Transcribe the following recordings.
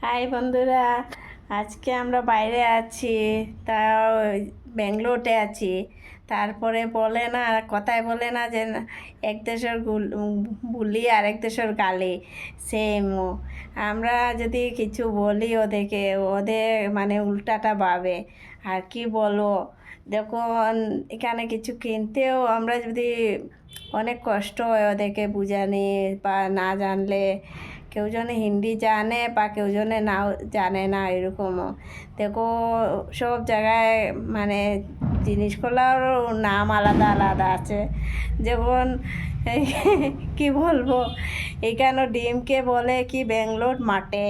High বন্ধুরা, আজকে আমরা বাইরে আছি। তাও ব্যাঙ্গালোরে আছি। তারপরে বলে না, কথায় বলে না যে এক দেশের বুলি আর এক দেশের গালি সেম। আমরা যদি কিছু বলি ওদেরকে, ওদের মানে উল্টাটা ভাবে। আর কি বলো, যখন এখানে কিছু কিনতেও আমরা যদি অনেক কষ্ট হয় ওদেরকে বুঝানি, বা না জানলে কেউ জনে হিন্দি জানে বা কেউ জনে নাও জানে না, এরকমও দেখো। সব জায়গায় মানে জিনিসগুলোর নাম আলাদা আলাদা আছে। যেমন কি বলবো, এখানে ডিমকে বলে কি ব্যাঙ্গালোর মাঠে,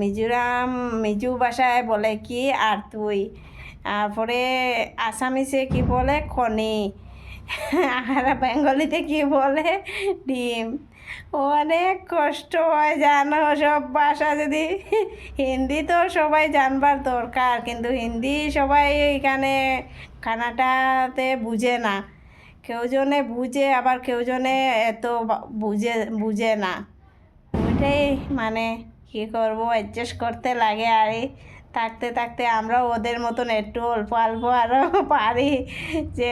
মিজোরাম মিজু ভাষায় বলে কি আর তুই, তারপরে আসামিসে কি বলে খনি, আর বেঙ্গলিতে কি বলে ডিম। অনেক কষ্ট হয় জানো সব ভাষা। যদি হিন্দি তো সবাই জানবার দরকার, কিন্তু হিন্দি সবাই এখানে কানাডাতে বুঝে না। কেউ জনে বুঝে, আবার কেউ জনে এত বুঝে না। ওইটাই মানে কী করবো, অ্যাডজাস্ট করতে লাগে। আর থাকতে থাকতে আমরাও ওদের মতন একটু অল্প অল্প আরও পারি যে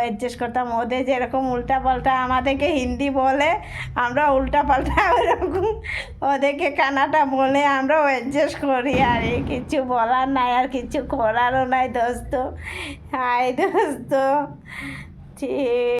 অ্যাডজাস্ট করতাম। ওদের যেরকম উল্টা পাল্টা আমাদেরকে হিন্দি বলে, আমরা উল্টা পাল্টা ওরকম ওদেরকে কানাডা বলে আমরাও অ্যাডজাস্ট করি। আর কিছু বলার নাই, আর কিছু করারও নাই দোস্ত। হাই দোস্ত, ঠিক।